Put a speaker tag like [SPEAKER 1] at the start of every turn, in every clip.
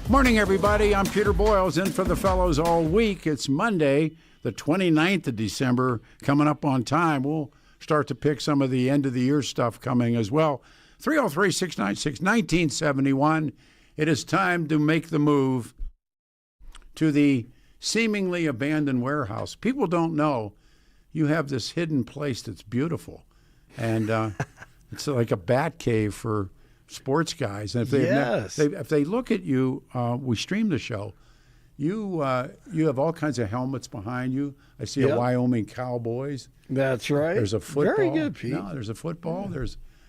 [SPEAKER 1] Morning, everybody. I'm Peter Boyles, in for the fellows all week. It's Monday, the 29th of December, coming up on time. We'll start to pick some of the end-of-the-year stuff coming as well. 303-696-1971. It is time to make the move to the seemingly abandoned warehouse. People don't know you have this hidden place that's beautiful. And it's like a bat cave for sports guys. And if they look at you, we stream the show. You have all kinds of helmets behind you. I see a Wyoming Cowboys.
[SPEAKER 2] That's right.
[SPEAKER 1] There's a football.
[SPEAKER 2] Very good, Pete.
[SPEAKER 1] No, there's a football.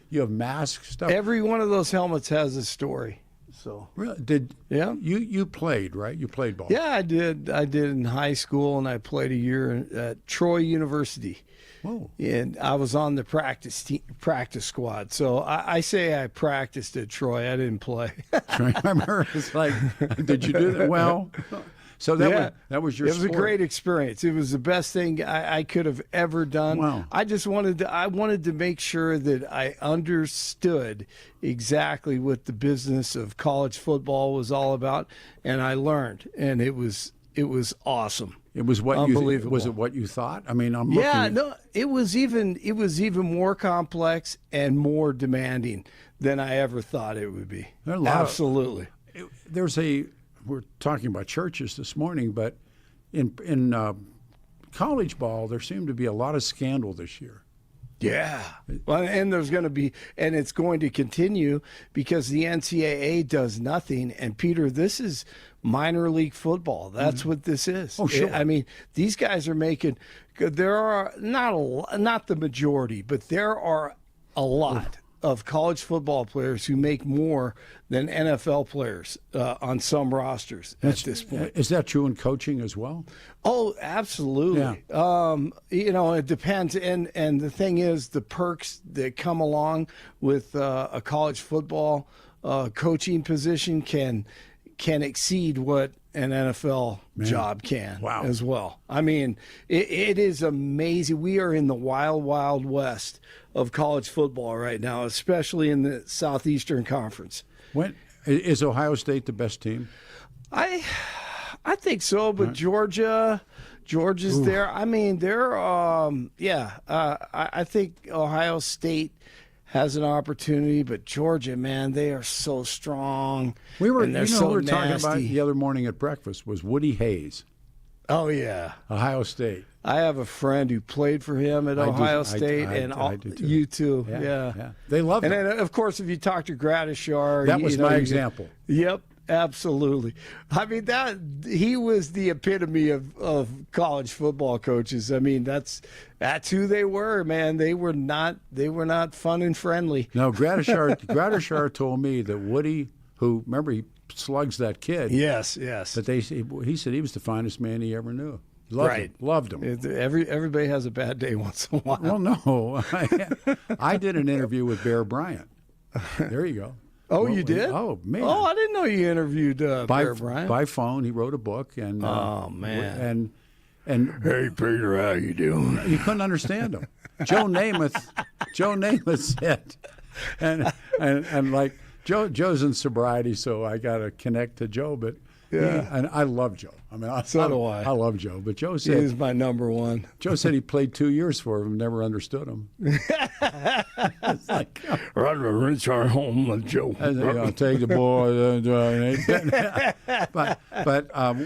[SPEAKER 1] You have mask stuff.
[SPEAKER 2] Every one of those helmets has a story. So
[SPEAKER 1] really, you played, right? You played ball.
[SPEAKER 2] Yeah, I did. I did in high school, and I played a year at Troy University.
[SPEAKER 1] Whoa.
[SPEAKER 2] And I was on the practice squad. So I say I practiced at Troy. I didn't play.
[SPEAKER 1] I remember it's like, did you do that? Well, so that was your.
[SPEAKER 2] It was a great experience. It was the best thing I could have ever done.
[SPEAKER 1] Wow.
[SPEAKER 2] I wanted to make sure that I understood exactly what the business of college football was all about, and I learned, and it was awesome.
[SPEAKER 1] It was what
[SPEAKER 2] unbelievable.
[SPEAKER 1] Was it what you thought? I mean,
[SPEAKER 2] it was even more complex and more demanding than I ever thought it would be. Absolutely.
[SPEAKER 1] We're talking about churches this morning, but in college ball, there seemed to be a lot of scandal this year.
[SPEAKER 2] Yeah. Well, and there's going to be, and it's going to continue because the NCAA does nothing. And Peter, this is minor league football. That's what this is.
[SPEAKER 1] Oh, sure.
[SPEAKER 2] I mean, these guys are making, there are not the majority, but there are a lot of college football players who make more than NFL players on some rosters at this point.
[SPEAKER 1] Is that true in coaching as well?
[SPEAKER 2] Oh, absolutely.
[SPEAKER 1] Yeah.
[SPEAKER 2] It depends. And the thing is, the perks that come along with a college football coaching position can exceed what an NFL job can as well. I mean, it is amazing. We are in the wild, wild west of college football right now, especially in the Southeastern Conference.
[SPEAKER 1] Is Ohio State the best team?
[SPEAKER 2] I think so, but Georgia's there. I mean, I think Ohio State has an opportunity, but Georgia, man, they are so strong.
[SPEAKER 1] We were
[SPEAKER 2] nasty.
[SPEAKER 1] Talking about the other morning at breakfast was Woody Hayes.
[SPEAKER 2] Oh yeah,
[SPEAKER 1] Ohio State.
[SPEAKER 2] I have a friend who played for him at Ohio State, and you too. Yeah.
[SPEAKER 1] They love him.
[SPEAKER 2] And then, of course, if you talk to Gradishar,
[SPEAKER 1] that was my example.
[SPEAKER 2] Yep. Absolutely. I mean, he was the epitome of college football coaches. I mean, that's who they were, man. They were not fun and friendly.
[SPEAKER 1] No, Gradishar told me that Woody, who, remember, he slugs that kid.
[SPEAKER 2] Yes.
[SPEAKER 1] But he said he was the finest man he ever knew. Loved him.
[SPEAKER 2] Everybody has a bad day once in a while.
[SPEAKER 1] Well, no. I did an interview with Bear Bryant. There you go.
[SPEAKER 2] Oh, you did?
[SPEAKER 1] Oh, man.
[SPEAKER 2] Oh, I didn't know you interviewed Bear Bryant.
[SPEAKER 1] By phone. He wrote a book. And
[SPEAKER 2] oh, man.
[SPEAKER 1] And
[SPEAKER 2] hey, Peter, how you doing?
[SPEAKER 1] You couldn't understand him. Joe Namath said, and like Joe's in sobriety, so I got to connect to Joe, but and I love Joe. I mean,
[SPEAKER 2] so do I.
[SPEAKER 1] I love Joe, but Joe said
[SPEAKER 2] he's my number one.
[SPEAKER 1] Joe said he played 2 years for him, never understood him. It's like,
[SPEAKER 2] I'd reach our home with Joe.
[SPEAKER 1] I'll take the boy. But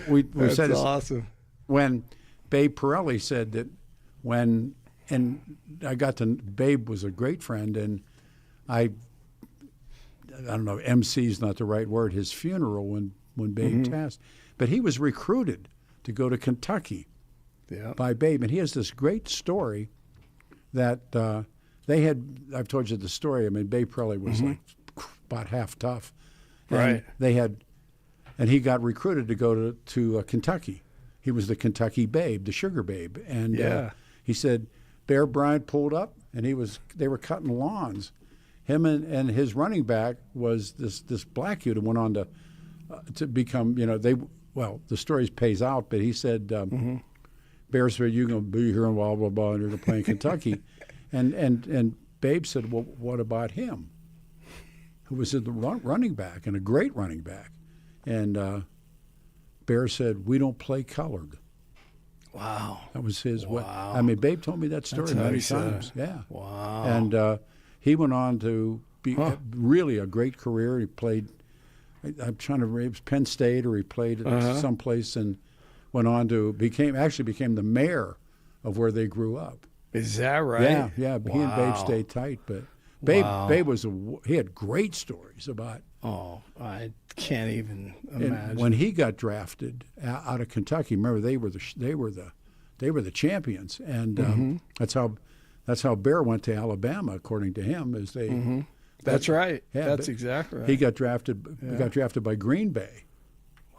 [SPEAKER 1] we
[SPEAKER 2] That's
[SPEAKER 1] said
[SPEAKER 2] awesome.
[SPEAKER 1] When Babe Pirelli said that and I got to, Babe was a great friend, and I don't know, MC is not the right word, his funeral when Babe passed. But he was recruited to go to Kentucky by Babe. And he has this great story that they had, I've told you the story. I mean, Babe Pirelli was like about half tough. And and he got recruited to go to Kentucky. He was the Kentucky Babe, the Sugar Babe. And he said Bear Bryant pulled up, and they were cutting lawns. Him and his running back was this black kid who went on to become, the story pays out, but he said, Bear said, you're going to be here and blah, blah, blah, and you're going to play in Kentucky. and Babe said, well, what about him? Who was the running back and a great running back. And Bear said, "We don't play colored."
[SPEAKER 2] Wow.
[SPEAKER 1] That was his way.
[SPEAKER 2] Wow.
[SPEAKER 1] I mean, Babe told me that story
[SPEAKER 2] That's how
[SPEAKER 1] many
[SPEAKER 2] he said
[SPEAKER 1] times.
[SPEAKER 2] it.
[SPEAKER 1] Yeah.
[SPEAKER 2] Wow.
[SPEAKER 1] And he went on to be really a great career. He played, I'm trying to remember, it was Penn State, or he played at someplace, and went on to became the mayor of where they grew up.
[SPEAKER 2] Is that right?
[SPEAKER 1] Yeah, yeah. He and Babe
[SPEAKER 2] Wow.
[SPEAKER 1] stayed tight, but Babe,
[SPEAKER 2] Wow.
[SPEAKER 1] Babe he had great stories about.
[SPEAKER 2] Oh, I can't even
[SPEAKER 1] And
[SPEAKER 2] imagine.
[SPEAKER 1] when he got drafted out of Kentucky, remember they were the champions, and that's how Bear went to Alabama, according to him, as they.
[SPEAKER 2] That's right.
[SPEAKER 1] Yeah,
[SPEAKER 2] That's
[SPEAKER 1] but
[SPEAKER 2] exactly right.
[SPEAKER 1] He got drafted. He got drafted by Green Bay.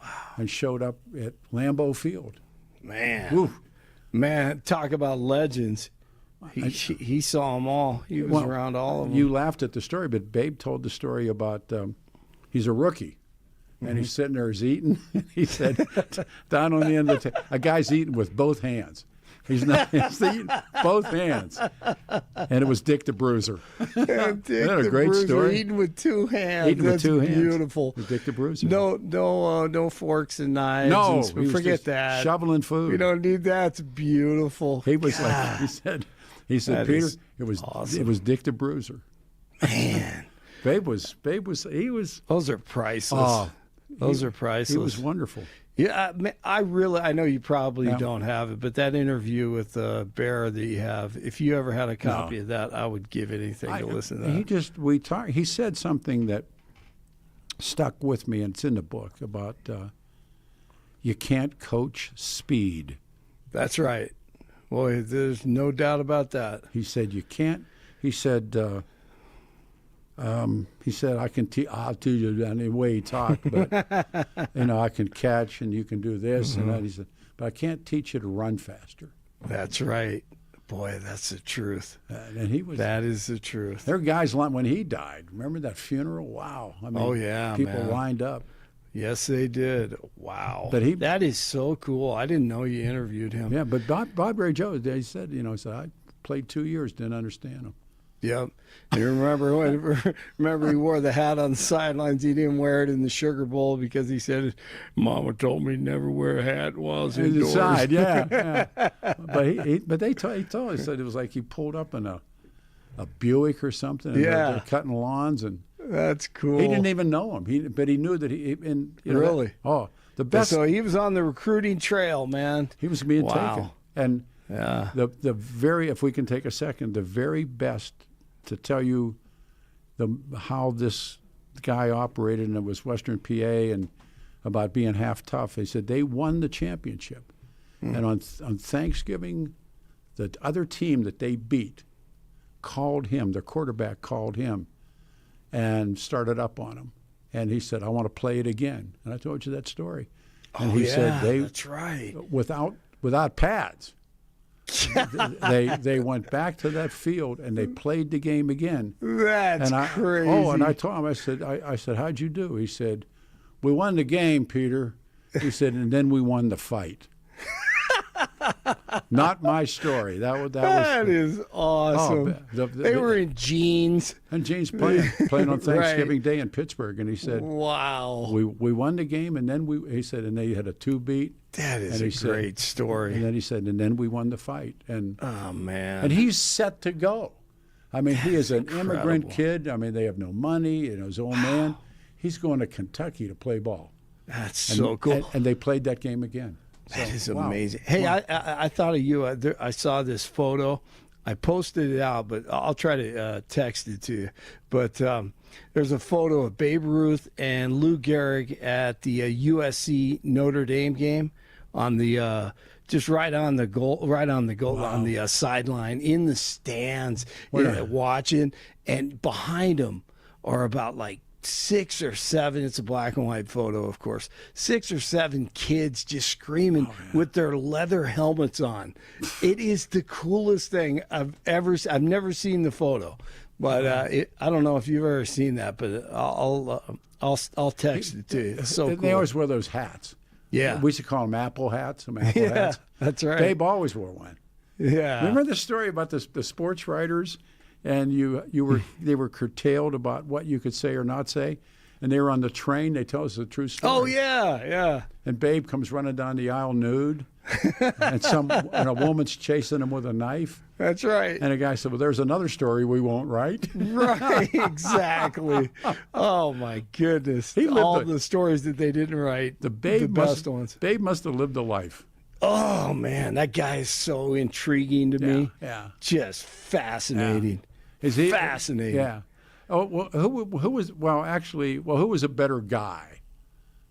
[SPEAKER 1] Wow! And showed up at Lambeau Field.
[SPEAKER 2] Man.
[SPEAKER 1] Woo.
[SPEAKER 2] Man, talk about legends. He saw them all. He was around all of them.
[SPEAKER 1] You laughed at the story, but Babe told the story about he's a rookie. And he's sitting there, he's eating. He said, down on the end of the table, a guy's eating with both hands. He's eating both hands. And it was Dick the Bruiser.
[SPEAKER 2] Dick
[SPEAKER 1] Isn't that a
[SPEAKER 2] the
[SPEAKER 1] great
[SPEAKER 2] Bruiser
[SPEAKER 1] story?
[SPEAKER 2] Eating with two hands.
[SPEAKER 1] Eating with
[SPEAKER 2] That's
[SPEAKER 1] two hands.
[SPEAKER 2] beautiful.
[SPEAKER 1] Dick the Bruiser.
[SPEAKER 2] No forks and knives.
[SPEAKER 1] No,
[SPEAKER 2] and
[SPEAKER 1] he was
[SPEAKER 2] forget
[SPEAKER 1] just
[SPEAKER 2] that.
[SPEAKER 1] shoveling food.
[SPEAKER 2] We don't need that. It's beautiful.
[SPEAKER 1] He was
[SPEAKER 2] God.
[SPEAKER 1] like, he said,
[SPEAKER 2] That
[SPEAKER 1] Peter,
[SPEAKER 2] is
[SPEAKER 1] it was
[SPEAKER 2] awesome.
[SPEAKER 1] Dick the Bruiser.
[SPEAKER 2] Man,
[SPEAKER 1] Babe was.
[SPEAKER 2] those are priceless.
[SPEAKER 1] Oh,
[SPEAKER 2] Those are priceless.
[SPEAKER 1] He was wonderful.
[SPEAKER 2] Yeah, I know you probably don't have it, but that interview with Bear that you have, if you ever had a copy of that, I would give anything to listen to that.
[SPEAKER 1] He said something that stuck with me, and it's in the book about you can't coach speed.
[SPEAKER 2] That's right. Boy, there's no doubt about that.
[SPEAKER 1] He said you can't. He said. I can I'll teach you any way he talked, but I can catch and you can do this and that. He said, but I can't teach you to run faster.
[SPEAKER 2] That's right. Boy, that's the truth.
[SPEAKER 1] And he was.
[SPEAKER 2] That is the truth.
[SPEAKER 1] There were guys when he died. Remember that funeral? Wow. I mean,
[SPEAKER 2] Oh, yeah,
[SPEAKER 1] people
[SPEAKER 2] man.
[SPEAKER 1] lined up.
[SPEAKER 2] Yes, they did. Wow.
[SPEAKER 1] But
[SPEAKER 2] that is so cool. I didn't know you interviewed him.
[SPEAKER 1] Yeah, but Bob Ray Joe, he said, I played 2 years, didn't understand him.
[SPEAKER 2] Yep. You remember he wore the hat on the sidelines. He didn't wear it in the Sugar Bowl because he said, "Mama told me never wear a hat while I was indoors."
[SPEAKER 1] Inside, yeah. But he told us that it was like he pulled up in a Buick or something. And they're cutting lawns, and
[SPEAKER 2] That's cool.
[SPEAKER 1] he didn't even know him. But he knew that
[SPEAKER 2] Really?
[SPEAKER 1] The best.
[SPEAKER 2] So he was on the recruiting trail, man.
[SPEAKER 1] He was being
[SPEAKER 2] Wow.
[SPEAKER 1] taken, and
[SPEAKER 2] Yeah.
[SPEAKER 1] if we can take a second, the very best to tell you how this guy operated, and it was Western PA, and about being half tough. They said they won the championship, and on Thanksgiving, the other team that they beat called him. Their quarterback called him, and started up on him, and he said, "I want to play it again." And I told you that story, and he said
[SPEAKER 2] that's right.
[SPEAKER 1] without pads. they went back to that field and they played the game again.
[SPEAKER 2] That's crazy.
[SPEAKER 1] Oh, and I told him, I said, how'd you do? He said, we won the game, Peter. He said, and then we won the fight. Not my story.
[SPEAKER 2] That is awesome. They were in jeans.
[SPEAKER 1] And James playing on Thanksgiving Day in Pittsburgh, and he said,
[SPEAKER 2] "Wow,
[SPEAKER 1] we won the game, and then he said, and they had a 2-beat."
[SPEAKER 2] That is a great story.
[SPEAKER 1] And then he said, and then we won the fight, and
[SPEAKER 2] oh man,
[SPEAKER 1] and he's set to go. I mean, he is an
[SPEAKER 2] incredible.
[SPEAKER 1] immigrant kid. I mean, they have no money. His old man. He's going to Kentucky to play ball.
[SPEAKER 2] That's so cool.
[SPEAKER 1] And they played that game again.
[SPEAKER 2] That is
[SPEAKER 1] wow.
[SPEAKER 2] amazing. Hey,
[SPEAKER 1] Wow.
[SPEAKER 2] I thought of you. I saw this photo. I posted it out, but I'll try to text it to you. But there's a photo of Babe Ruth and Lou Gehrig at the USC Notre Dame game on the just right on the goal, on the sideline in the stands, watching. And behind them are about like 6 or 7, it's a black and white photo, of course, 6 or 7 kids just screaming with their leather helmets on. It is the coolest thing I've never seen the photo, but I don't know if you've ever seen that, but I'll text it to you. It's so cool.
[SPEAKER 1] They always wear those hats.
[SPEAKER 2] Yeah.
[SPEAKER 1] We used to call them apple hats. Hats.
[SPEAKER 2] That's right.
[SPEAKER 1] Babe always wore one.
[SPEAKER 2] Yeah.
[SPEAKER 1] Remember the story about the sports writers, and they were curtailed about what you could say or not say, and they were on the train. They tell us a true story.
[SPEAKER 2] Oh yeah.
[SPEAKER 1] And Babe comes running down the aisle nude, and a woman's chasing him with a knife.
[SPEAKER 2] That's right.
[SPEAKER 1] And a guy said, "Well, there's another story we won't write."
[SPEAKER 2] Right, exactly. Oh my goodness! The stories that they didn't write, the best ones.
[SPEAKER 1] Babe must have lived a life.
[SPEAKER 2] Oh man, that guy is so intriguing to me.
[SPEAKER 1] Yeah,
[SPEAKER 2] just fascinating.
[SPEAKER 1] Yeah. Is he
[SPEAKER 2] fascinating?
[SPEAKER 1] Yeah. Oh well, who was? Well, actually, who was a better guy?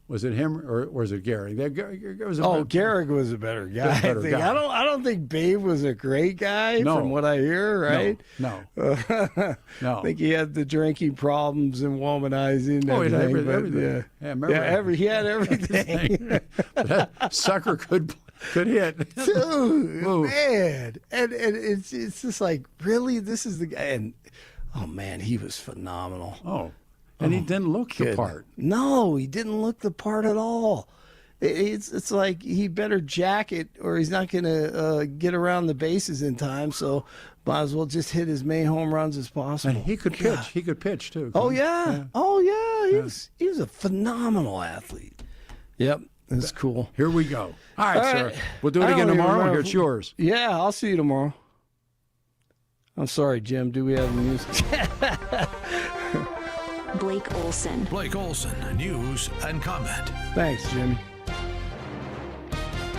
[SPEAKER 1] Was it him or was it Gehrig?
[SPEAKER 2] Gehrig was a better guy. I don't think Babe was a great guy from what I hear. Right?
[SPEAKER 1] No.
[SPEAKER 2] I think he had the drinking problems and womanizing.
[SPEAKER 1] Oh, he had everything.
[SPEAKER 2] He had everything.
[SPEAKER 1] That sucker could hit.
[SPEAKER 2] Dude, man, and it's just like, really, this is the guy. And oh man, he was phenomenal.
[SPEAKER 1] Oh. And he didn't look the part.
[SPEAKER 2] No, he didn't look the part at all. It's like he better jack it or he's not going to get around the bases in time. So might as well just hit as many home runs as possible.
[SPEAKER 1] And he could pitch. He could pitch too.
[SPEAKER 2] Oh yeah. Oh yeah. He was a phenomenal athlete. Yep. That's cool.
[SPEAKER 1] Here we go. All right, sir. We'll do it again tomorrow. Here, it's yours.
[SPEAKER 2] Yeah, I'll see you tomorrow. I'm sorry, Jim. Do we have the music?
[SPEAKER 3] Blake Olson.
[SPEAKER 4] Blake Olson, news and comment.
[SPEAKER 2] Thanks, Jimmy.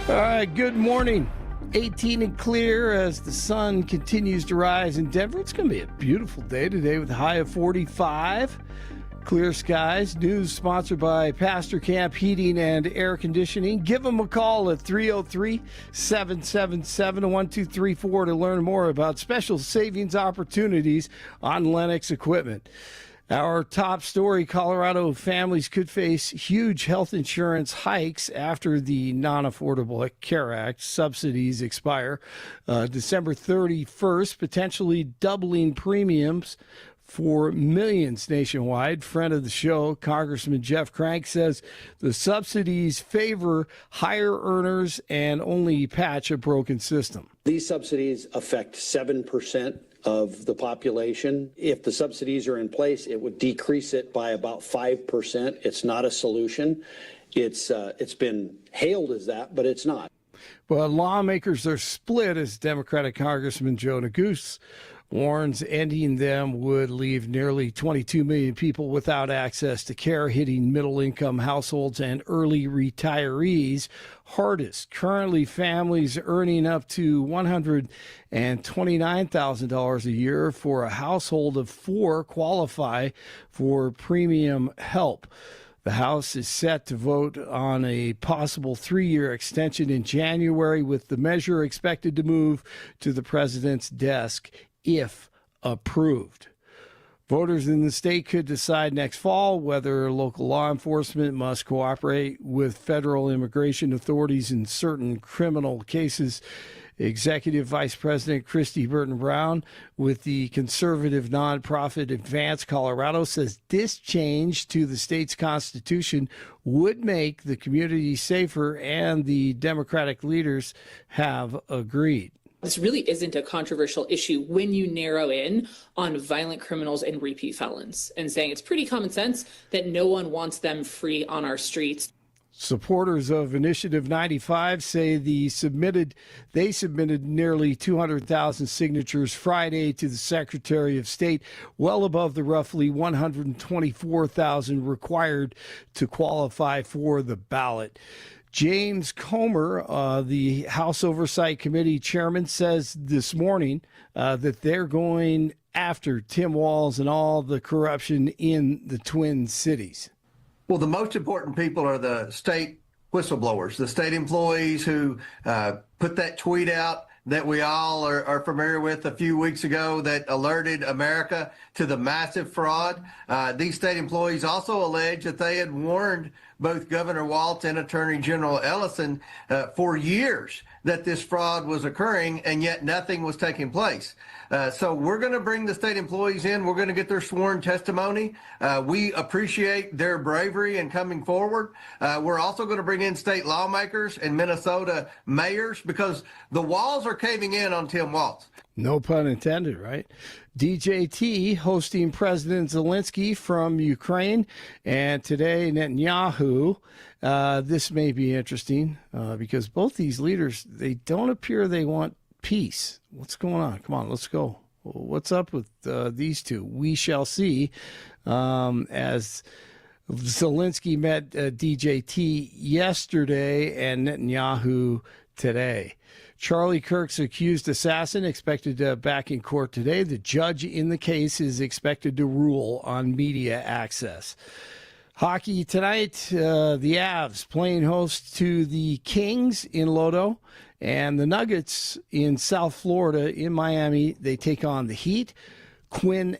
[SPEAKER 2] All right, good morning. 18 and clear as the sun continues to rise in Denver. It's going to be a beautiful day today with a high of 45. Clear skies. News sponsored by Pastor Camp Heating and Air Conditioning. Give them a call at 303-777-1234 to learn more about special savings opportunities on Lennox equipment. Our top story, Colorado families could face huge health insurance hikes after the Non-Affordable Care Act subsidies expire December 31st, potentially doubling premiums for millions nationwide. Friend of the show, Congressman Jeff Crank, says the subsidies favor higher earners and only patch a broken system.
[SPEAKER 5] These subsidies affect 7% of the population. If the subsidies are in place, it would decrease it by about 5%. It's not a solution. It's been hailed as that, but it's not.
[SPEAKER 2] Well, lawmakers are split as Democratic Congressman Joe Neguse warns ending them would leave nearly 22 million people without access to care, hitting middle-income households and early retirees hardest. Currently, families earning up to $129,000 a year for a household of 4 qualify for premium help. The House is set to vote on a possible 3-year extension in January, with the measure expected to move to the president's desk if approved. Voters in the state could decide next fall whether local law enforcement must cooperate with federal immigration authorities in certain criminal cases. Executive Vice President Christy Burton Brown with the conservative nonprofit Advance Colorado says this change to the state's constitution would make the community safer, and the Democratic leaders have agreed.
[SPEAKER 6] This really isn't a controversial issue when you narrow in on violent criminals and repeat felons, and saying it's pretty common sense that no one wants them free on our streets.
[SPEAKER 2] Supporters of Initiative 95 say they submitted nearly 200,000 signatures Friday to the Secretary of State, well above the roughly 124,000 required to qualify for the ballot. James Comer, the House Oversight Committee chairman, says this morning that they're going after Tim Walz and all the corruption in the Twin Cities.
[SPEAKER 7] Well, the most important people are the state whistleblowers, the state employees who put that tweet out that we all are familiar with a few weeks ago that alerted America to the massive fraud. These state employees also allege that they had warned both Governor Walz and Attorney General Ellison for years that this fraud was occurring, and yet nothing was taking place. So we're going to bring the state employees in. We're going to get their sworn testimony. We appreciate their bravery in coming forward. We're also going to bring in state lawmakers and Minnesota mayors, because the walls are caving in on Tim Walz.
[SPEAKER 2] No pun intended, right? DJT hosting President Zelensky from Ukraine, and today Netanyahu. This may be interesting because both these leaders, they don't appear they want peace. What's going on? Come on, let's go. What's up with these two? We shall see. As Zelensky met DJT yesterday and Netanyahu today. Charlie Kirk's accused assassin expected back in court today. The judge in the case is expected to rule on media access. Hockey tonight, the Avs playing host to the Kings in Lodo, and the Nuggets in South Florida in Miami. They take on the Heat. Quinn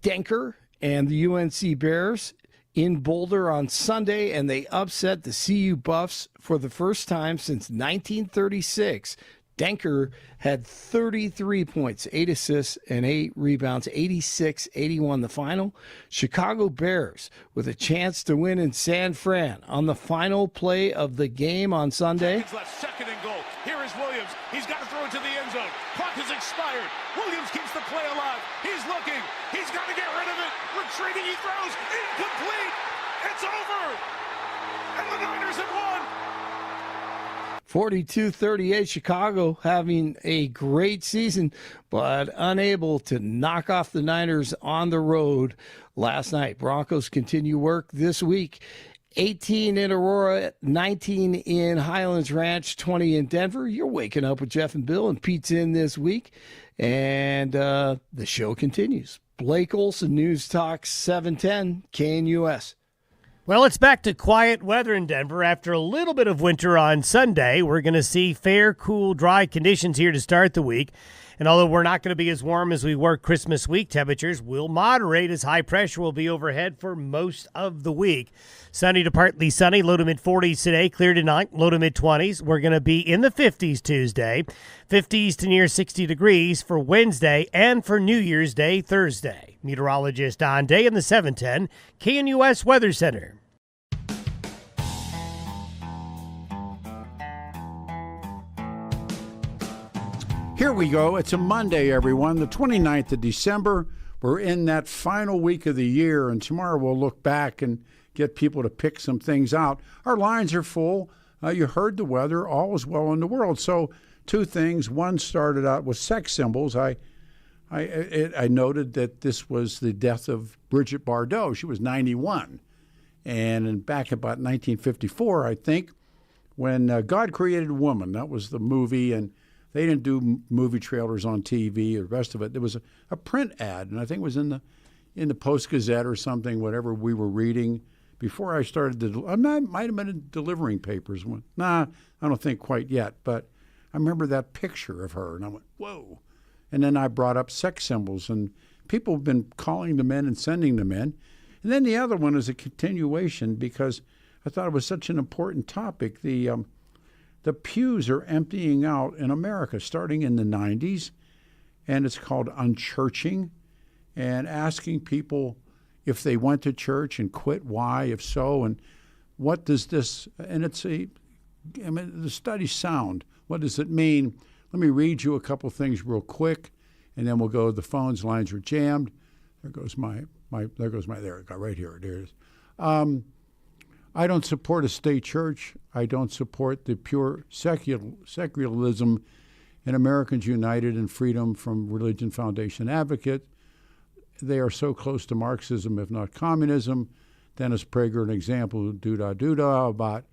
[SPEAKER 2] Denker and the UNC Bears in Boulder on Sunday, and they upset the CU Buffs for the first time since 1936. Denker had 33 points, 8 assists, and 8 rebounds, 86-81 the final. Chicago Bears with a chance to win in San Fran on the final play of the game on Sunday.
[SPEAKER 3] Left, second and goal. Here is Williams. He's got to throw it to the end zone. Clock has expired. Williams keeps the play alive. He's looking. He's got to get rid of it. Retreating, he throws. Incomplete. It's over. And the Niners have won.
[SPEAKER 2] 42-38, Chicago having a great season, but unable to knock off the Niners on the road last night. Broncos continue work this week. 18 in Aurora, 19 in Highlands Ranch, 20 in Denver. You're waking up with Jeff and Bill, and Pete's in this week. And the show continues. Blake Olson, News Talk 710, KNUS.
[SPEAKER 8] Well, it's back to quiet weather in Denver. After a little bit of winter on Sunday, we're going to see fair, cool, dry conditions here to start the week. And although we're not going to be as warm as we were Christmas week, temperatures will moderate as high pressure will be overhead for most of the week. Sunny to partly sunny, low to mid-40s today, clear tonight, low to mid-20s. We're going to be in the 50s Tuesday, 50s to near 60 degrees for Wednesday and for New Year's Day Thursday. Meteorologist Don Day in the 710 KNUS Weather Center.
[SPEAKER 1] Here we go. It's a Monday, everyone, the 29th of December. We're in that final week of the year, and tomorrow we'll look back and get people to pick some things out. Our lines are full. You heard the weather. All is well in the world. So two things. One started out with sex symbols. I noted that this was the death of Brigitte Bardot. She was 91. And back about 1954, I think, when God Created Woman, that was the movie, and they didn't do movie trailers on TV or the rest of it. There was a print ad, and I think it was in the Post-Gazette or something, whatever we were reading before I started. I might have been delivering papers. Nah, I don't think quite yet. But I remember that picture of her, and I went, whoa. And then I brought up sex symbols, and people have been calling them in and sending them in. And then the other one is a continuation because I thought it was such an important topic. The pews are emptying out in America starting in the 90s, and it's called unchurching, and asking people if they went to church and quit, why, if so, and what does this, and the studies sound. What does it mean? Let me read you a couple things real quick, and then we'll go to the phones. Lines are jammed. There it go right here. There it is. I don't support a state church. I don't support the pure secularism in Americans United and Freedom from Religion Foundation advocate. They are so close to Marxism, if not communism. Dennis Prager, an example, about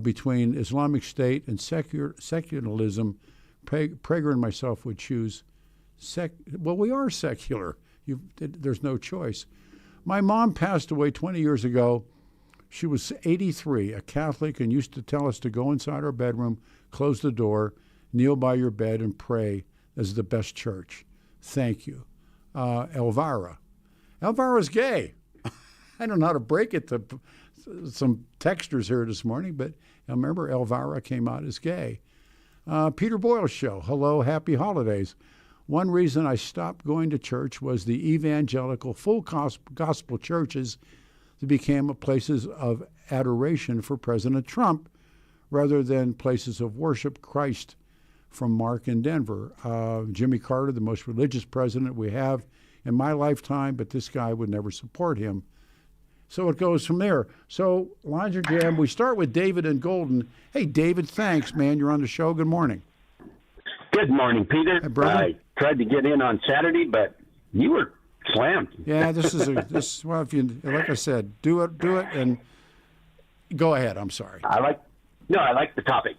[SPEAKER 1] between Islamic State and secularism. Prager and myself would choose we are secular. There's no choice. My mom passed away 20 years ago. She was 83, a Catholic, and used to tell us to go inside our bedroom, close the door, kneel by your bed, and pray. This is the best church. Thank you. Elvira. Elvira's gay. I don't know how to break it to some texters here this morning, but I remember Elvira came out as gay. Peter Boyle Show. Hello, happy holidays. One reason I stopped going to church was the evangelical full gospel churches that became places of adoration for President Trump rather than places of worship Christ from Mark in Denver. Jimmy Carter, the most religious president we have in my lifetime, but this guy would never support him. So it goes from there. So, Lines Are Jammed. We start with David and Golden. Hey, David, thanks, man. You're on the show. Good morning.
[SPEAKER 9] Good morning, Peter.
[SPEAKER 1] Hey, brother.
[SPEAKER 9] I tried to get in on Saturday, but you were slammed.
[SPEAKER 1] Yeah, well, if you, like I said, do it, and go ahead. I'm sorry.
[SPEAKER 9] I like the topic.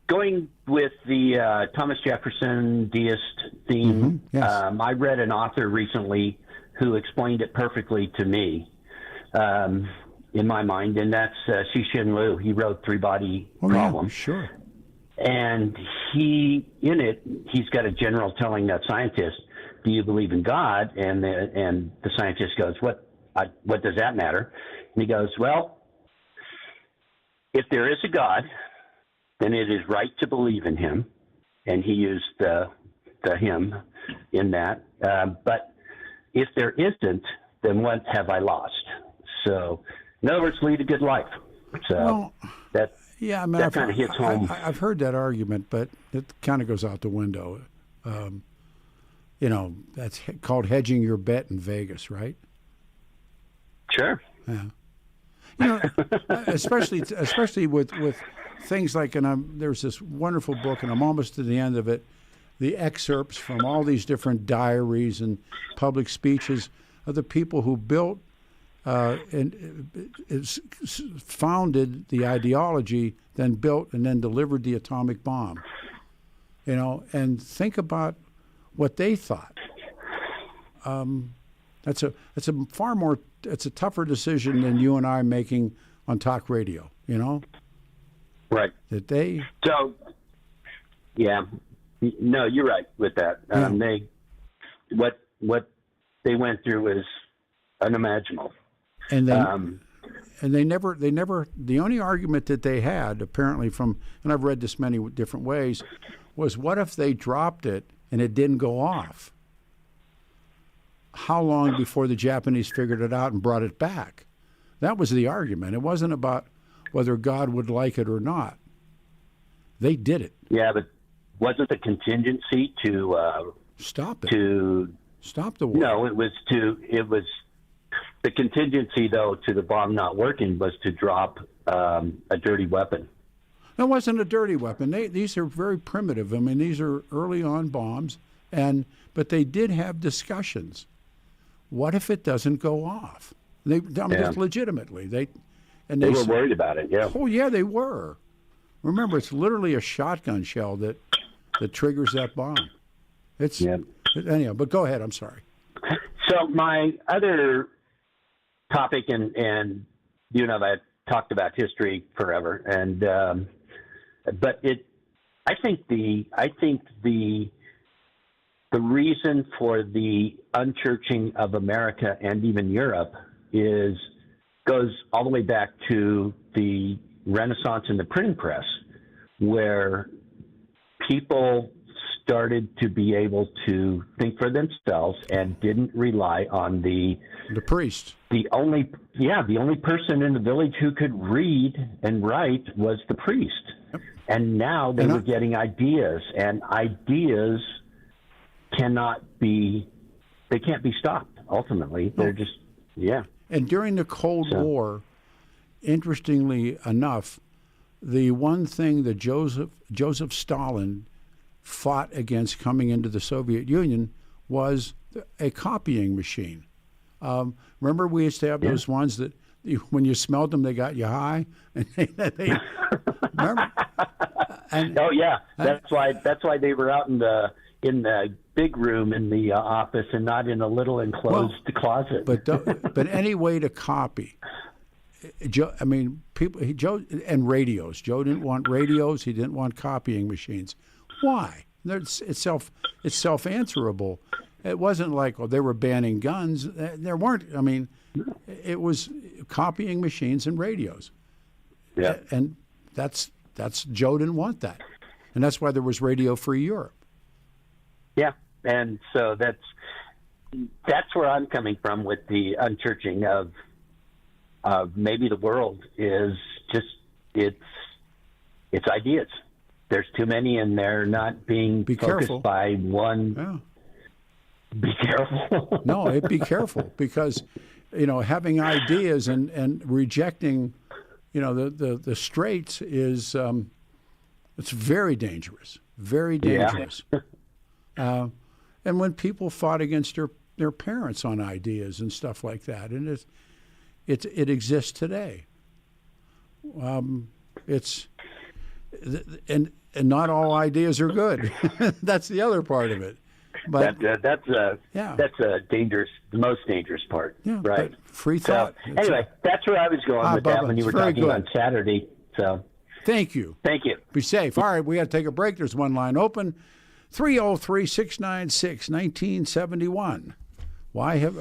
[SPEAKER 9] Going with the Thomas Jefferson deist theme,
[SPEAKER 1] Yes.
[SPEAKER 9] I read an author recently who explained it perfectly to me, in my mind, and that's Cixin Liu. He wrote Three Body Problem.
[SPEAKER 1] Yeah, sure.
[SPEAKER 9] And he's got a general telling that scientist, "Do you believe in God?" And the scientist goes, "What does that matter?" And he goes, "Well, if there is a God, then it is right to believe in him." And he used the him in that. But if there isn't, then what have I lost? So, in other words, lead a good life. So
[SPEAKER 1] yeah, I mean,
[SPEAKER 9] that kind of hits home.
[SPEAKER 1] I've heard that argument, but it kind of goes out the window. That's called hedging your bet in Vegas, right?
[SPEAKER 9] Sure.
[SPEAKER 1] Yeah. Especially with things like, there's this wonderful book, and I'm almost to the end of it, the excerpts from all these different diaries and public speeches of the people who built founded the ideology, then built and then delivered the atomic bomb. And think about what they thought. It's a tougher decision than you and I making on talk radio.
[SPEAKER 9] Right.
[SPEAKER 1] That they.
[SPEAKER 9] So, yeah, no, you're right with that. What they went through was unimaginable.
[SPEAKER 1] And they never. The only argument that they had, apparently, and I've read this many different ways, was what if they dropped it and it didn't go off? How long before the Japanese figured it out and brought it back? That was the argument. It wasn't about whether God would like it or not. They did it.
[SPEAKER 9] Yeah, but wasn't the contingency to
[SPEAKER 1] stop it?
[SPEAKER 9] To
[SPEAKER 1] stop the war?
[SPEAKER 9] No, it was the contingency, though, to the bomb not working was to drop a dirty weapon.
[SPEAKER 1] It wasn't a dirty weapon. These are very primitive. I mean, these are early on bombs, but they did have discussions. What if it doesn't go off? Just legitimately. They
[SPEAKER 9] were worried about it, yeah.
[SPEAKER 1] Oh, yeah, they were. Remember, it's literally a shotgun shell that triggers that bomb. Anyhow, but go ahead. I'm sorry.
[SPEAKER 9] So my other topic, and you and I have talked about history forever, and but I think the reason for the unchurching of America and even Europe goes all the way back to the Renaissance and the printing press, where people started to be able to think for themselves and didn't rely on the
[SPEAKER 1] priest.
[SPEAKER 9] The only person in the village who could read and write was the priest. Yep. And now they were getting ideas, and ideas can't be stopped. Ultimately, they're just
[SPEAKER 1] And during the Cold War, interestingly enough, the one thing that Joseph Stalin fought against coming into the Soviet Union was a copying machine. Remember, we used to have those ones that when you smelled them, they got you high. And they remember?
[SPEAKER 9] That's why they were out in the big room in the office and not in a little enclosed closet.
[SPEAKER 1] But any way to copy. Joe and radios. Joe didn't want radios. He didn't want copying machines. Why? It's self-answerable. It wasn't like they were banning guns. There weren't. I mean, it was copying machines and radios.
[SPEAKER 9] Yeah.
[SPEAKER 1] And that's Joe didn't want that, and that's why there was Radio Free Europe.
[SPEAKER 9] Yeah, and so that's where I'm coming from with the unchurching of maybe the world is just it's ideas. There's too many, and they're not being
[SPEAKER 1] Be
[SPEAKER 9] focused
[SPEAKER 1] careful.
[SPEAKER 9] by one.
[SPEAKER 1] Yeah.
[SPEAKER 9] Be careful.
[SPEAKER 1] No, be careful because, having ideas and rejecting, the straights is it's very dangerous. Very dangerous. And when people fought against their parents on ideas and stuff like that, and it exists today. And not all ideas are good. That's the other part of it. But
[SPEAKER 9] that's a dangerous, the most dangerous part.
[SPEAKER 1] Yeah,
[SPEAKER 9] right.
[SPEAKER 1] but free thought.
[SPEAKER 9] So, anyway, that's where I was going with that
[SPEAKER 1] Bubba,
[SPEAKER 9] when you were
[SPEAKER 1] it's very
[SPEAKER 9] talking
[SPEAKER 1] good.
[SPEAKER 9] on Saturday. So
[SPEAKER 1] Thank you.
[SPEAKER 9] thank you.
[SPEAKER 1] Be safe. All right, we got to take a break. There's one line open. 303-696-1971. Why have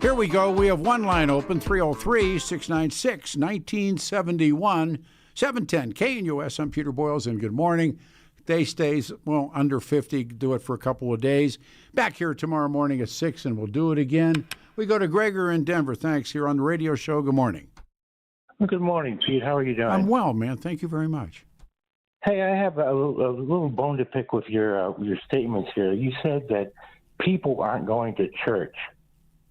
[SPEAKER 1] Here we go. We have one line open, 303-696-1971, 710 KNUS. I'm Peter Boyles, and good morning. Day stays, well, under 50. Do it for a couple of days. Back here tomorrow morning at 6, and we'll do it again. We go to Gregor in Denver. Thanks. Here on the radio show. Good morning.
[SPEAKER 10] Good morning, Pete. How are you doing?
[SPEAKER 1] I'm well, man. Thank you very much.
[SPEAKER 10] Hey, I have a little bone to pick with your statements here. You said that people aren't going to church.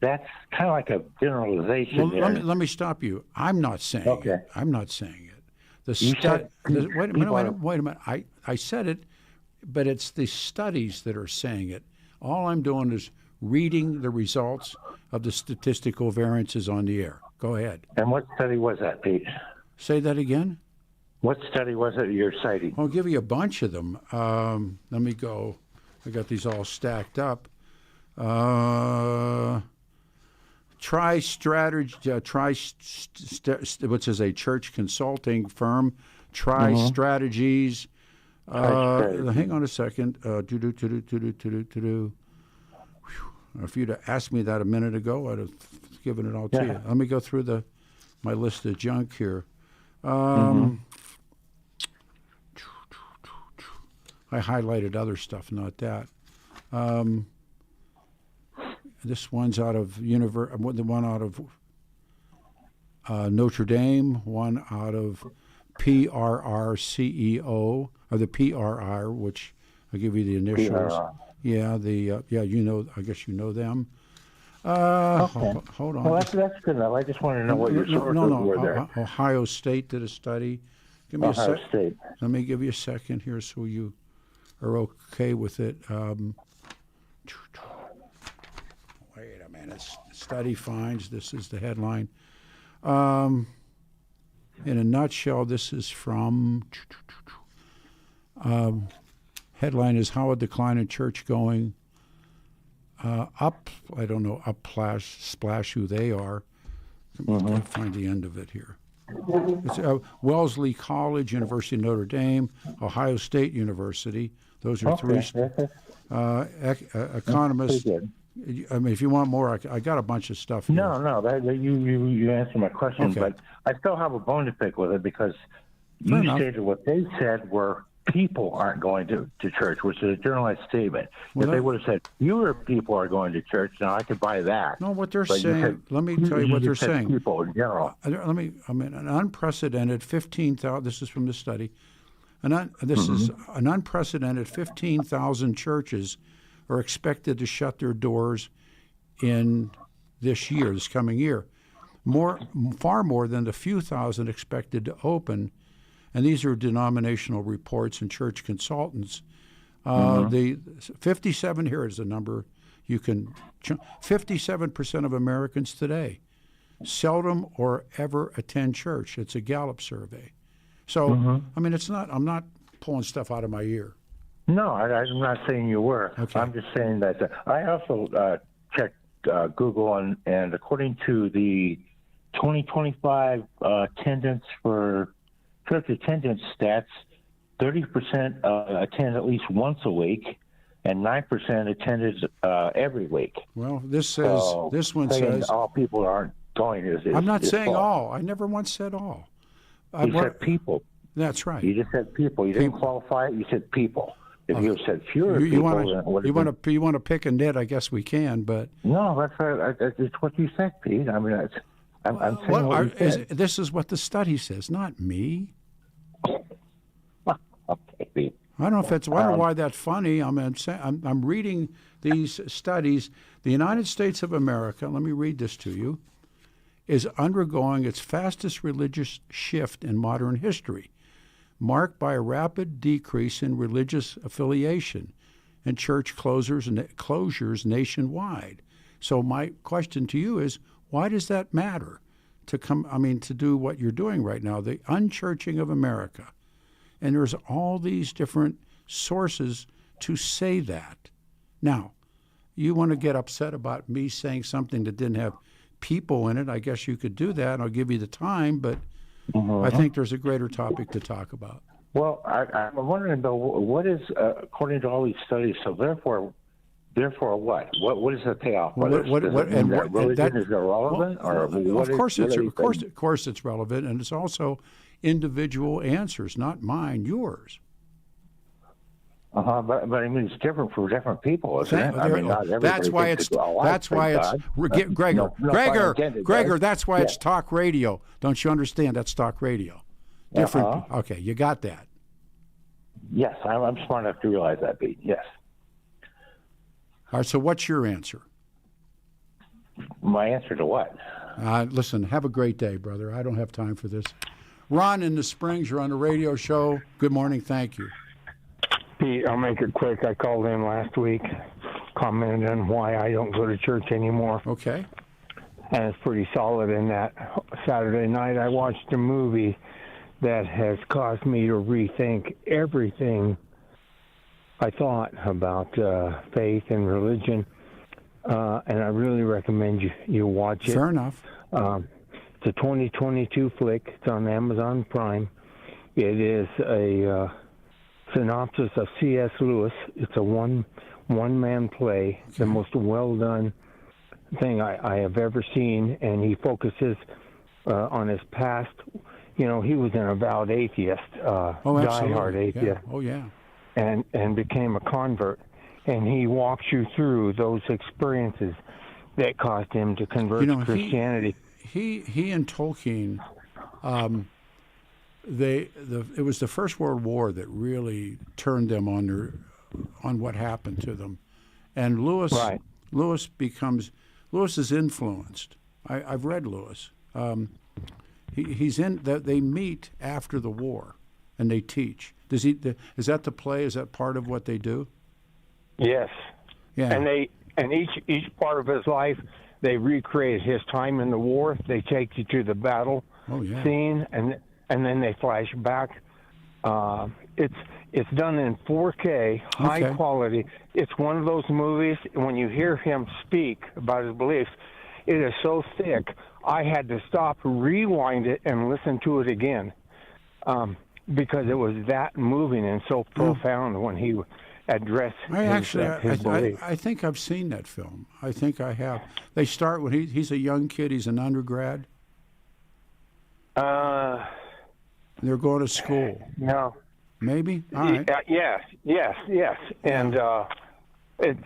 [SPEAKER 10] That's kind of like a generalization.
[SPEAKER 1] Well, let me stop you. I'm not saying it. I'm not saying it. Wait a minute. I said it, but it's the studies that are saying it. All I'm doing is reading the results of the statistical variances on the air. Go ahead.
[SPEAKER 10] And what study was that, Pete?
[SPEAKER 1] Say that again?
[SPEAKER 10] What study was it you're citing?
[SPEAKER 1] I'll give you a bunch of them. Let me go. I got these all stacked up. Which is a church consulting firm. Strategies. Hang on a second. If you'd have asked me that a minute ago, I'd have given it all to you. Let me go through my list of junk here. I highlighted other stuff, not that. This one's out of one out of Notre Dame, one out of PRRCEO, or the PRR, which I'll give you the initials. PRR. Yeah, I guess you know them.
[SPEAKER 10] Okay.
[SPEAKER 1] Hold on.
[SPEAKER 10] Well, that's good enough. I just want to know what your sources were there.
[SPEAKER 1] Ohio State did a study. Give me
[SPEAKER 10] Ohio State.
[SPEAKER 1] Let me give you a second here so you are okay with it. Wait a minute. Study finds. This is the headline. In a nutshell, this is from. Headline is How a Decline in Church Going. Up, I don't know, splash who they are. I'll find the end of it here. It's Wellesley College, University of Notre Dame, Ohio State University. Those are three economists. I mean, if you want more, I got a bunch of stuff here.
[SPEAKER 10] No, you answered my question, but I still have a bone to pick with it because you stated what they said were people aren't going to church, which is a generalized statement. If they would have said fewer people are going to church, now I could buy that.
[SPEAKER 1] No, what they're saying, let me tell you what they're saying.
[SPEAKER 10] People in general.
[SPEAKER 1] An unprecedented 15,000, this is from the study, is an unprecedented 15,000 churches are expected to shut their doors in this coming year. Far more than the few thousand expected to open. And these are denominational reports and church consultants. The 57, here is the number you can, 57% of Americans today seldom or ever attend church. It's a Gallup survey. So, I mean, I'm not pulling stuff out of my ear.
[SPEAKER 10] No, I'm not saying you were. Okay. I'm just saying that I also checked Google, and according to the 2025 attendance for church attendance stats, 30% attend at least once a week, and 9% attended every week.
[SPEAKER 1] Well, this one says
[SPEAKER 10] all people aren't going.
[SPEAKER 1] I'm not saying all. I never once said all.
[SPEAKER 10] You said people.
[SPEAKER 1] That's right.
[SPEAKER 10] You just said people. You didn't qualify it. You said people. If you said fewer people,
[SPEAKER 1] you want to pick a nit, I guess we can. But
[SPEAKER 10] no, that's right. It's what you said, Pete. I mean, I'm saying what you said.
[SPEAKER 1] This is what the study says, not me.
[SPEAKER 10] Okay, Pete.
[SPEAKER 1] I don't know if it's. I don't know why that's funny. I'm reading these studies. The United States of America. Let me read this to you. Is undergoing its fastest religious shift in modern history, marked by a rapid decrease in religious affiliation and church closures nationwide. So my question to you is, Why does that matter to do what you're doing right now, the unchurching of America? And there's all these different sources to say that. Now, you want to get upset about me saying something that didn't have people in it, I guess you could do that, and I'll give you the time, but I think there's a greater topic to talk about.
[SPEAKER 10] Well, I'm wondering, though, what is, according to all these studies, so therefore what? What is the payoff? Religion is irrelevant?
[SPEAKER 1] Of course it's relevant, and it's also individual answers, not mine, yours.
[SPEAKER 10] But I mean, it's different for different people, isn't it? I mean, not everybody
[SPEAKER 1] that's why
[SPEAKER 10] thinks
[SPEAKER 1] it's Gregor. That's why it's talk radio. Don't you understand? That's talk radio. Different. Okay, you got that.
[SPEAKER 10] Yes, I'm smart enough to realize that, Pete. Yes.
[SPEAKER 1] All right. So, what's your answer?
[SPEAKER 10] My answer to what?
[SPEAKER 1] Listen, have a great day, brother. I don't have time for this. Ron in the Springs, you're on the radio show. Good morning. Thank you.
[SPEAKER 11] Pete, I'll make it quick. I called in last week, commented on why I don't go to church anymore.
[SPEAKER 1] Okay.
[SPEAKER 11] And it's pretty solid in that. Saturday night, I watched a movie that has caused me to rethink everything I thought about faith and religion. And I really recommend you watch it.
[SPEAKER 1] Fair enough.
[SPEAKER 11] It's a 2022 flick. It's on Amazon Prime. It is a synopsis of C.S. Lewis. It's a one-man play, the most well-done thing I have ever seen, and he focuses on his past. You know, he was an avowed atheist, diehard atheist.
[SPEAKER 1] Yeah. Oh, yeah.
[SPEAKER 11] And became a convert, and he walks you through those experiences that caused him to convert to Christianity.
[SPEAKER 1] He and Tolkien, it was the First World War that really turned them on what happened to them, and Lewis is influenced. I've read Lewis. He's in that they meet after the war, and they teach. Is that the play? Is that part of what they do?
[SPEAKER 11] Yes.
[SPEAKER 1] Yeah.
[SPEAKER 11] And each part of his life, they recreate his time in the war. They take you to the battle scene, and then they flash back. It's done in 4K, high quality. It's one of those movies, when you hear him speak about his beliefs, it is so thick, I had to stop, rewind it, and listen to it again, because it was that moving and so profound when he addressed his beliefs.
[SPEAKER 1] I think I've seen that film. I think I have. They start when he's a young kid. He's an undergrad. They're going to school.
[SPEAKER 11] No.
[SPEAKER 1] Maybe? All right.
[SPEAKER 11] Yes. And it's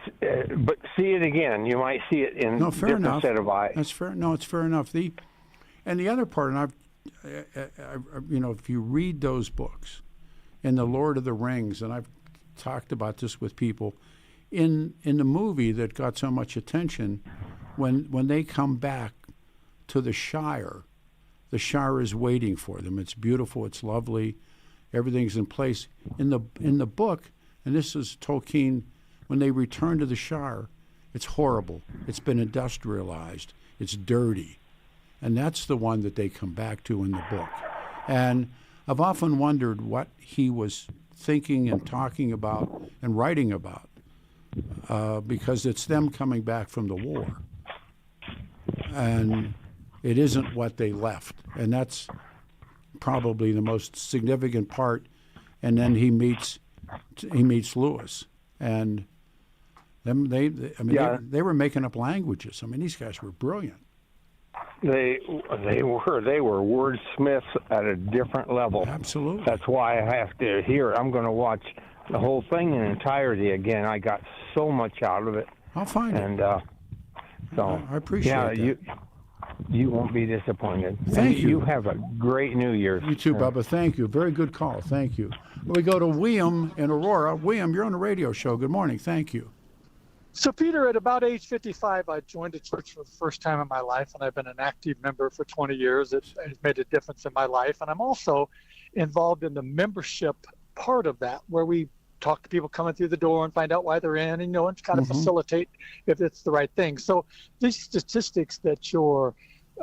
[SPEAKER 11] but see it again. You might see it in a different set of eyes.
[SPEAKER 1] That's fair. No, it's fair enough. And the other part, and if you read those books, in The Lord of the Rings, and I've talked about this with people, in the movie that got so much attention, when they come back to the Shire is waiting for them. It's beautiful. It's lovely. Everything's in place. In the book, and this is Tolkien, when they return to the Shire, it's horrible. It's been industrialized. It's dirty. And that's the one that they come back to in the book. And I've often wondered what he was thinking and talking about and writing about, because it's them coming back from the war. And it isn't what they left. And that's probably the most significant part. And then he meets Lewis. And they were making up languages. I mean, these guys were brilliant.
[SPEAKER 11] They were wordsmiths at a different level.
[SPEAKER 1] Absolutely.
[SPEAKER 11] That's why I have to hear it. I'm going to watch the whole thing in entirety again. I got so much out of it.
[SPEAKER 1] I'll find it.
[SPEAKER 11] And so
[SPEAKER 1] I appreciate that.
[SPEAKER 11] You won't be disappointed.
[SPEAKER 1] Thank you.
[SPEAKER 11] You have a great New Year.
[SPEAKER 1] You too, Bubba. Thank you. Very good call. Thank you. We go to William in Aurora. William, you're on the radio show. Good morning. Thank you.
[SPEAKER 12] So, Peter, at about age 55, I joined a church for the first time in my life, and I've been an active member for 20 years. It's made a difference in my life. And I'm also involved in the membership part of that, where we talk to people coming through the door and find out why they're in, and, you know, and kind of facilitate if it's the right thing. So these statistics that you're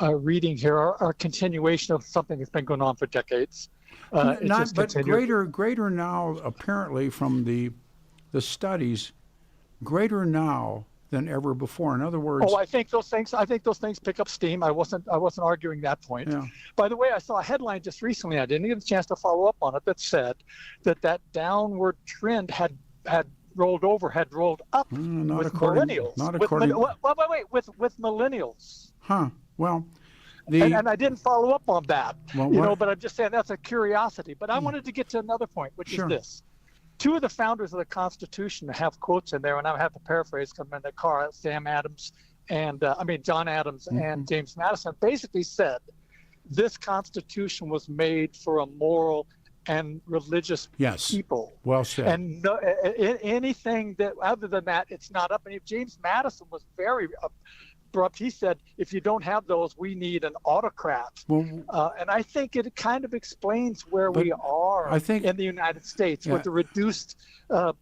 [SPEAKER 12] reading here are a continuation of something that's been going on for decades.
[SPEAKER 1] Not, but greater now, apparently, from the studies, greater now than ever before. In other words,
[SPEAKER 12] I think those things pick up steam. I wasn't arguing that point.
[SPEAKER 1] Yeah.
[SPEAKER 12] By the way, I saw a headline just recently. I didn't get a chance to follow up on it. That said that downward trend had rolled up with millennials. With millennials.
[SPEAKER 1] Huh. Well,
[SPEAKER 12] and I didn't follow up on that.
[SPEAKER 1] Well,
[SPEAKER 12] but I'm just saying that's a curiosity. But I wanted to get to another point, which is this. Two of the founders of the Constitution have quotes in there, and I have to paraphrase because I'm in the car. John Adams and James Madison basically said this Constitution was made for a moral and religious people.
[SPEAKER 1] Well said.
[SPEAKER 12] And no, anything that other than that, it's not up. And if James Madison was very abrupt, he said, if you don't have those, we need an autocrat. And I think it kind of explains where we are in the United States with the reduced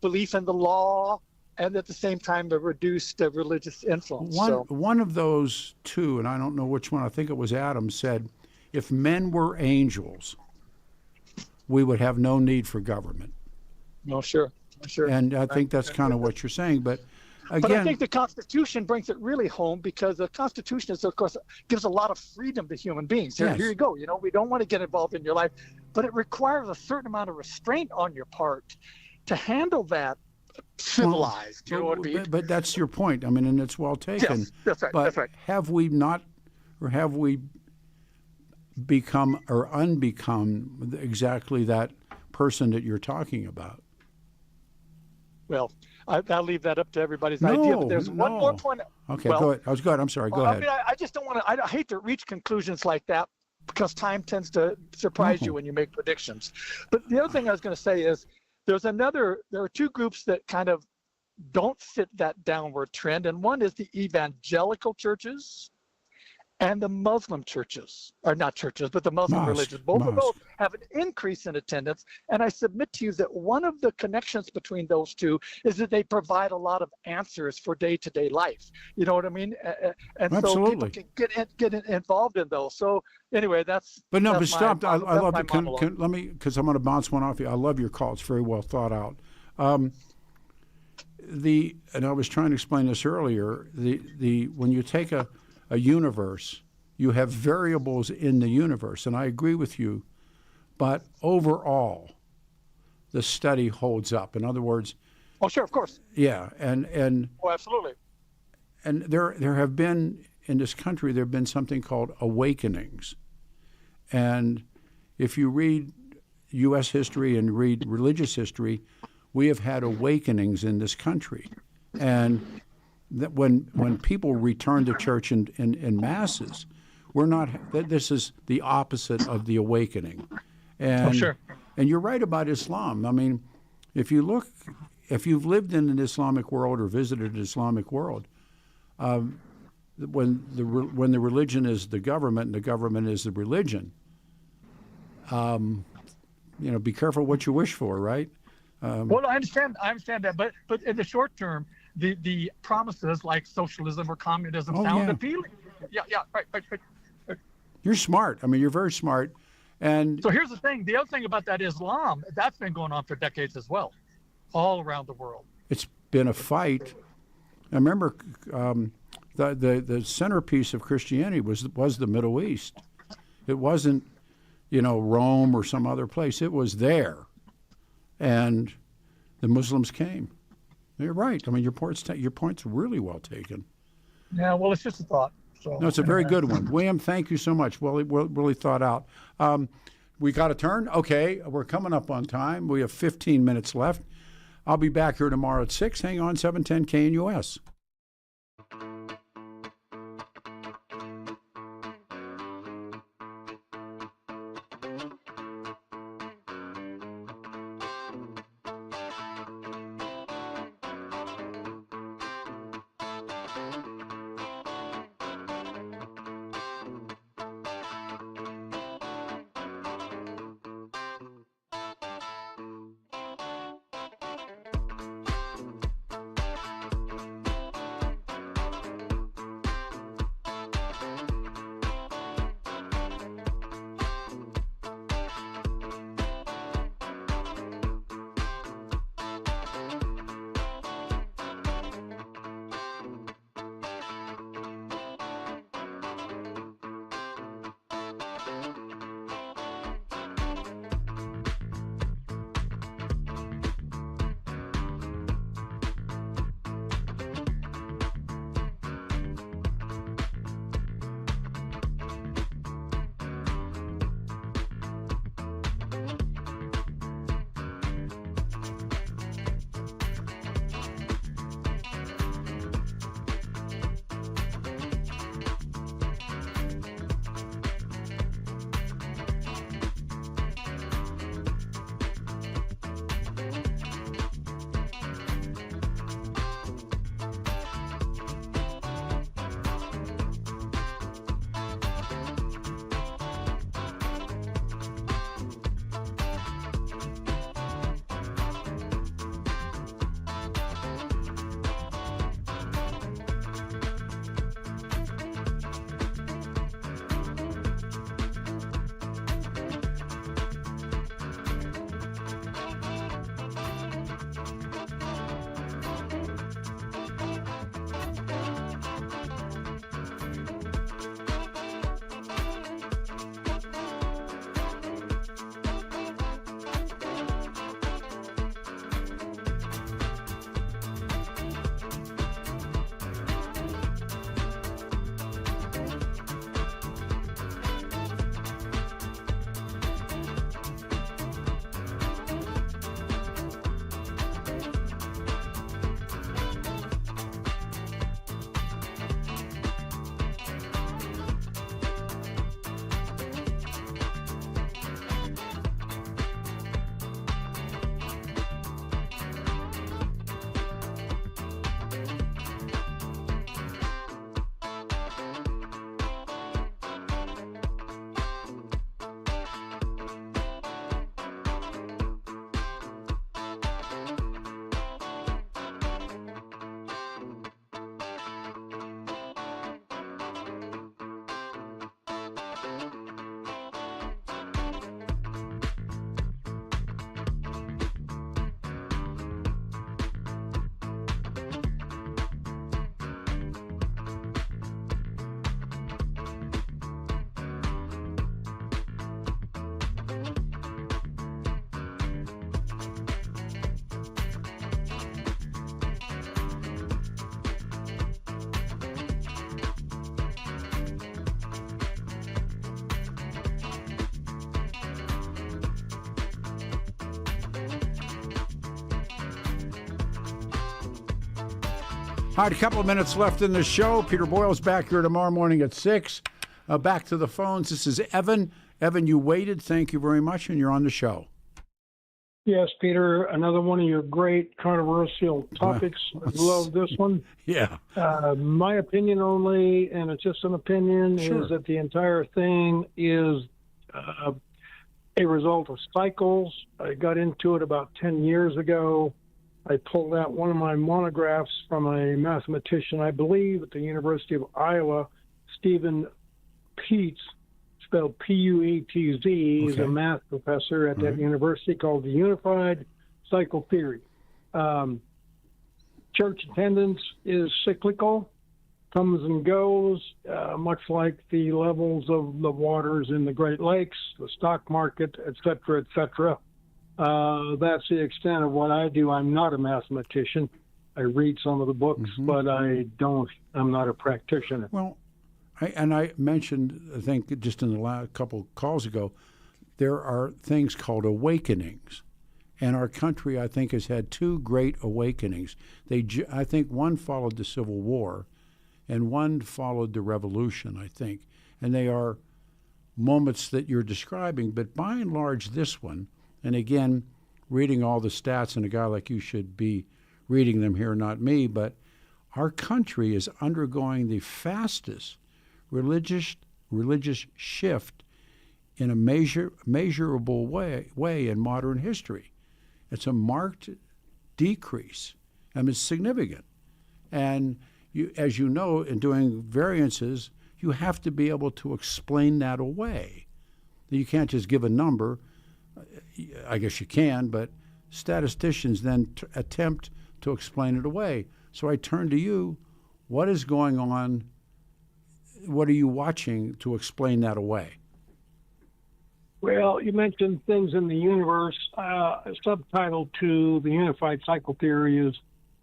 [SPEAKER 12] belief in the law and at the same time the reduced religious influence.
[SPEAKER 1] One of those two, and I don't know which one, I think it was Adams, said, if men were angels, we would have no need for government.
[SPEAKER 12] No, sure.
[SPEAKER 1] And I think that's kind of what you're saying. But again,
[SPEAKER 12] but I think the Constitution brings it really home because the Constitution is, of course, gives a lot of freedom to human beings. Here you go. You know, we don't want to get involved in your life, but it requires a certain amount of restraint on your part to handle that civilized. You know what I mean?
[SPEAKER 1] But that's your point. I mean, and it's well taken.
[SPEAKER 12] Yes, that's right.
[SPEAKER 1] But
[SPEAKER 12] that's right.
[SPEAKER 1] Have we not, or have we become or unbecome exactly that person that you're talking about?
[SPEAKER 12] Well, I'll leave that up to everybody's idea. But there's one more point.
[SPEAKER 1] Okay, go ahead. I was good. I'm sorry. Go ahead.
[SPEAKER 12] I mean, I just don't want to. I hate to reach conclusions like that because time tends to surprise you when you make predictions. But the other thing I was going to say is there are two groups that kind of don't fit that downward trend, and one is the evangelical churches and the Muslim churches, or not churches, but the Muslim religions. Both of those have an increase in attendance. And I submit to you that one of the connections between those two is that they provide a lot of answers for day-to-day life. You know what I mean? And so people can get involved in those. So anyway, that's.
[SPEAKER 1] But no, but stop. I love it. Let me, because I'm going to bounce one off you. I love your call. It's very well thought out. And I was trying to explain this earlier. When you take a universe, you have variables in the universe, and I agree with you, but overall, the study holds up. In other words,
[SPEAKER 12] sure, of course,
[SPEAKER 1] and
[SPEAKER 12] absolutely,
[SPEAKER 1] and there have been in this country there have been something called awakenings, and if you read U.S. history and read religious history, we have had awakenings in this country, and that when people return to church in masses, we're not. This is the opposite of the awakening, and and you're right about Islam. I mean, if you've lived in an Islamic world or visited an Islamic world, when the religion is the government and the government is the religion, be careful what you wish for, right?
[SPEAKER 12] Well, I understand that, but in the short term, the promises like socialism or communism sound appealing. Right.
[SPEAKER 1] You're smart. I mean, you're very smart. And
[SPEAKER 12] so here's the thing. The other thing about that Islam, that's been going on for decades as well, all around the world.
[SPEAKER 1] It's been a fight. I remember the centerpiece of Christianity was the Middle East. It wasn't, Rome or some other place. It was there, and the Muslims came. You're right. I mean, your point's really well taken.
[SPEAKER 12] Yeah. Well, it's just a thought. So,
[SPEAKER 1] no, it's a very good one. William, thank you so much. Well, really thought out. We got a turn? Okay, we're coming up on time. We have 15 minutes left. I'll be back here tomorrow at 6. Hang on, 710 KNUS. All right, a couple of minutes left in the show. Peter Boyle's back here tomorrow morning at 6. Back to the phones. This is Evan. Evan, you waited. Thank you very much, and you're on the show.
[SPEAKER 13] Yes, Peter, another one of your great controversial topics. I love this one.
[SPEAKER 1] Yeah.
[SPEAKER 13] My opinion only, and it's just an opinion,
[SPEAKER 1] Sure.
[SPEAKER 13] is that the entire thing is a result of cycles. I got into it about 10 years ago. I pulled out one of my monographs from a mathematician, I believe, at the University of Iowa, Stephen Peetz, spelled P-U-E-T-Z. He's a math professor at that university, called the Unified Cycle Theory. Church attendance is cyclical, comes and goes, much like the levels of the waters in the Great Lakes, the stock market, et cetera, et cetera. That's the extent of what I do. I'm not a mathematician. I read some of the books, but I'm not a practitioner.
[SPEAKER 1] Well, I mentioned, I think just in the last couple calls ago, there are things called awakenings. And our country, I think, has had two great awakenings. I think one followed the Civil War and one followed the Revolution, I think. And they are moments that you're describing. But by and large, this one, and again, reading all the stats, and a guy like you should be reading them here, not me, but our country is undergoing the fastest religious shift in a measurable way in modern history. It's a marked decrease, and it's significant. And as you know, in doing variances, you have to be able to explain that away. You can't just give a number. I guess you can, but statisticians then attempt to explain it away. So I turn to you. What is going on? What are you watching to explain that away?
[SPEAKER 13] Well, you mentioned things in the universe. A subtitle to the Unified Cycle Theory is,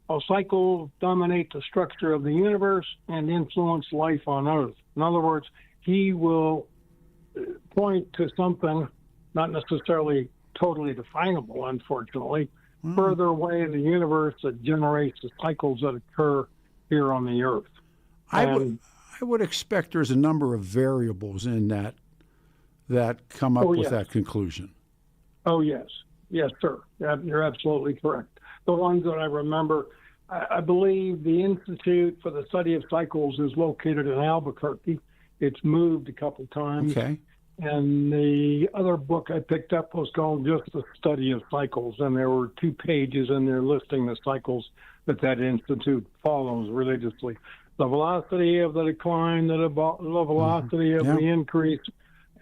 [SPEAKER 13] "How cycles dominate the structure of the universe and influence life on Earth." In other words, he will point to something, not necessarily totally definable, unfortunately, further away in the universe that generates the cycles that occur here on the Earth.
[SPEAKER 1] I would expect there's a number of variables in that come up with that conclusion.
[SPEAKER 13] Oh, yes. Yes, sir. You're absolutely correct. The ones that I remember, I believe the Institute for the Study of Cycles is located in Albuquerque. It's moved a couple times.
[SPEAKER 1] Okay.
[SPEAKER 13] And the other book I picked up was called Just the Study of Cycles, and there were 2 pages in there listing the cycles that institute follows religiously. The velocity of the decline, the velocity of the increase,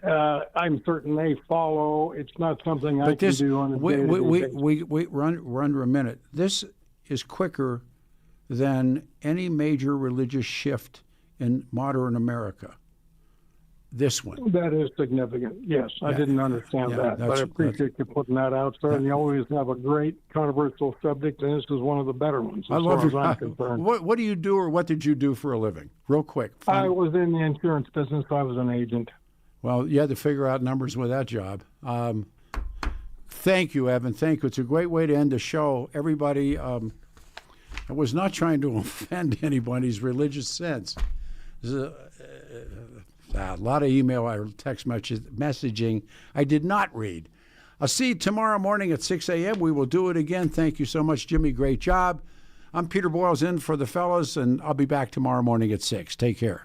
[SPEAKER 13] I'm certain they follow. It's not something I can do on a day-to-day basis.
[SPEAKER 1] We're under a minute. This is quicker than any major religious shift in modern America. This one.
[SPEAKER 13] That is significant. Yes, I didn't understand that, but I appreciate you putting that out, sir. And you always have a great controversial subject, and this is one of the better ones, as far as I'm concerned.
[SPEAKER 1] What do you do, or what did you do for a living? Real quick.
[SPEAKER 13] I was in the insurance business. I was an agent.
[SPEAKER 1] Well, you had to figure out numbers with that job. Thank you, Evan. Thank you. It's a great way to end the show. Everybody, I was not trying to offend anybody's religious sense. A lot of email or text messaging I did not read. I'll see you tomorrow morning at 6 a.m. We will do it again. Thank you so much, Jimmy. Great job. I'm Peter Boyles in for the fellas, and I'll be back tomorrow morning at 6. Take care.